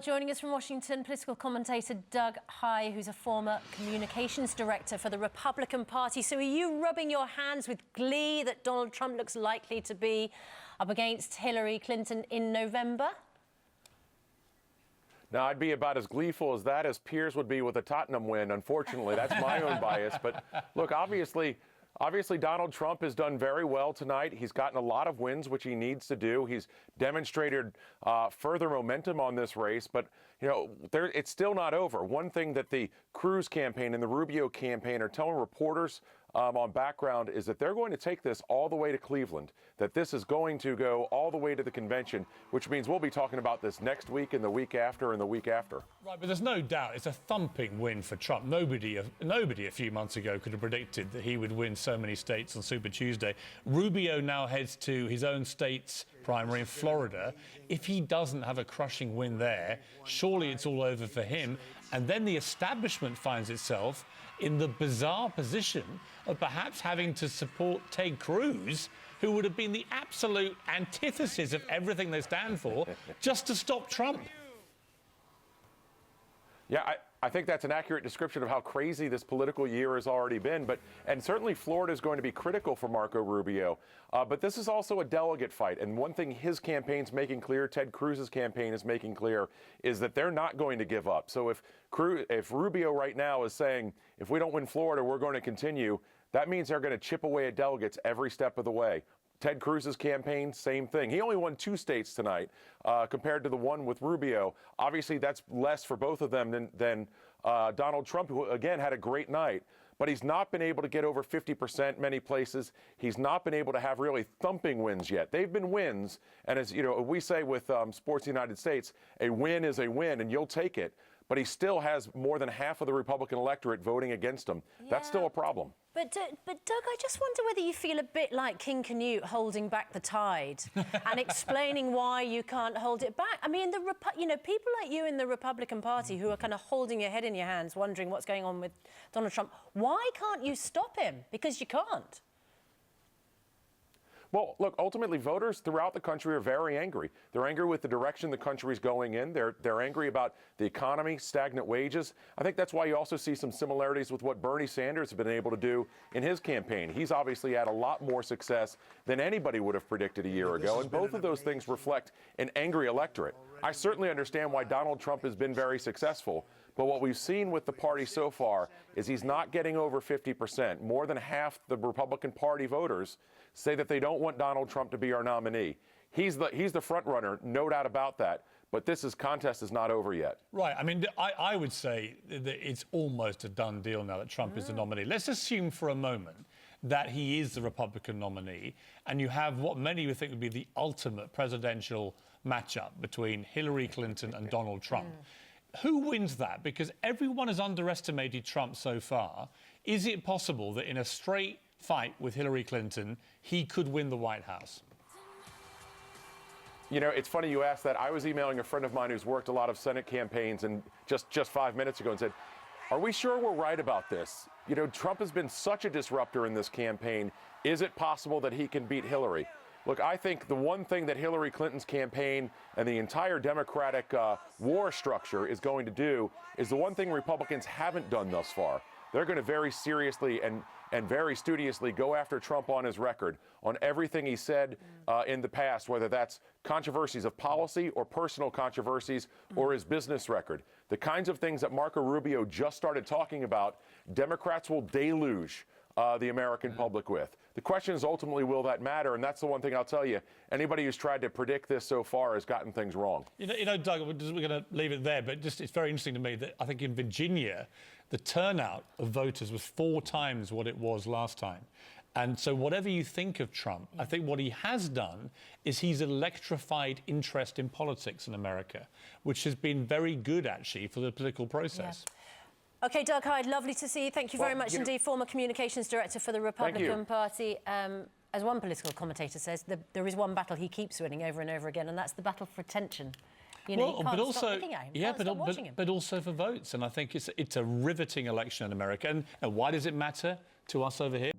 Joining us from Washington, political commentator Doug Heye, who's a former communications director for the Republican Party. So are you rubbing your hands with glee that Donald Trump looks likely to be up against Hillary Clinton in November? Now, I'd be about as gleeful as that as Piers would be with a Tottenham win. Unfortunately, that's my own bias. But look, obviously, Donald Trump has done very well tonight. He's gotten a lot of wins, which he needs to do. He's demonstrated further momentum on this race. But, you know, it's still not over. One thing that the Cruz campaign and the Rubio campaign are telling reporters on background is that they're going to take this all the way to Cleveland, that this is going to go all the way to the convention, which means we'll be talking about this next week and the week after and the week after. Right, but there's no doubt it's a thumping win for Trump. Nobody a few months ago could have predicted that he would win so many states on Super Tuesday. Rubio now heads to his own state's primary in Florida. If he doesn't have a crushing win there, surely it's all over for him. And then the establishment finds itself in the bizarre position of perhaps having to support Ted Cruz, who would have been the absolute antithesis of everything they stand for, just to stop Trump. Yeah, I think that's an accurate description of how crazy this political year has already been. And certainly Florida is going to be critical for Marco Rubio. But this is also a delegate fight. And one thing his campaign's making clear, Ted Cruz's campaign is making clear, is that they're not going to give up. So if Rubio right now is saying, if we don't win Florida, we're going to continue, that means they're going to chip away at delegates every step of the way. Ted Cruz's campaign, same thing. He only won 2 states tonight compared to the one with Rubio. Obviously, that's less for both of them than Donald Trump, who, again, had a great night. But he's not been able to get over 50% many places. He's not been able to have really thumping wins yet. They've been wins. And as you know, we say with Sports United States, a win is a win, and you'll take it. But he still has more than half of the Republican electorate voting against him. Yeah. That's still a problem. But Doug, I just wonder whether you feel a bit like King Canute holding back the tide and explaining why you can't hold it back. I mean, people like you in the Republican Party who are kind of holding your head in your hands, wondering what's going on with Donald Trump. Why can't you stop him? Because you can't. Well, look, ultimately, voters throughout the country are very angry. They're angry with the direction the country's going in. They're angry about the economy, stagnant wages. I think that's why you also see some similarities with what Bernie Sanders has been able to do in his campaign. He's obviously had a lot more success than anybody would have predicted a year ago, and both of those things reflect an angry electorate. I certainly understand why Donald Trump has been very successful, but what we've seen with the party so far is he's not getting over 50%. More than half the Republican Party voters say that they don't want Donald Trump to be our nominee. He's the front runner, no doubt about that. But this contest is not over yet. Right. I mean, I would say that it's almost a done deal now that Trump is the nominee. Let's assume for a moment that he is the Republican nominee, and you have what many would think would be the ultimate presidential matchup between Hillary Clinton and Donald Trump. Who wins that? Because everyone has underestimated Trump so far. Is it possible that in a straight fight with Hillary Clinton, he could win the White House? You know, it's funny you asked that. I was emailing a friend of mine who's worked a lot of Senate campaigns and just 5 minutes ago and said, are we sure we're right about this? You know, Trump has been such a disruptor in this campaign. Is it possible that he can beat Hillary? Look, I think the one thing that Hillary Clinton's campaign and the entire Democratic war structure is going to do is the one thing Republicans haven't done thus far. They're going to very seriously and very studiously go after Trump on his record, on everything he said in the past, whether that's controversies of policy or personal controversies or his business record. The kinds of things that Marco Rubio just started talking about, Democrats will deluge the American public with. The question is ultimately, will that matter? And that's the one thing I'll tell you. Anybody who's tried to predict this so far has gotten things wrong. You know, Doug, we're going to leave it there, but it's very interesting to me that I think in Virginia, the turnout of voters was 4 times what it was last time. And so whatever you think of Trump, I think what he has done is he's electrified interest in politics in America, which has been very good, actually, for the political process. Yeah. OK, Doug Heye, lovely to see you. Thank you very much indeed, former communications director for the Republican Party. As one political commentator says, there is one battle he keeps winning over and over again, and that's the battle for attention. You know, but also, but also for votes. And I think it's a riveting election in America. And why does it matter to us over here?